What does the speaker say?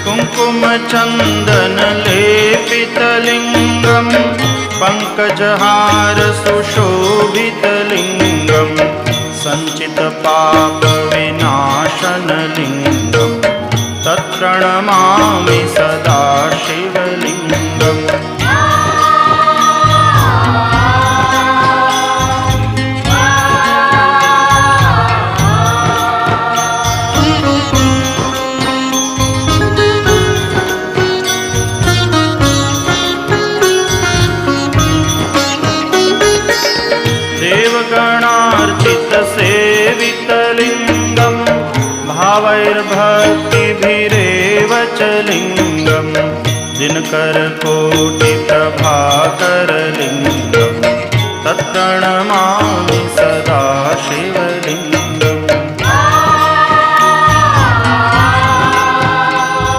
कुङ्कुमचन्दनलेपितलिङ्गं पङ्कजहारसुशोभितलिङ्गं सञ्चितपापविनाशनलिङ्गं तत्प्रणमामि सदा शिवलिङ्गम्। देवगणार्चितसेवितलिङ्गं भावैर्भक्तिभिरेव च लिङ्गं दिनकरकोटिप्रभाकरलिङ्गं तत्प्रणमामि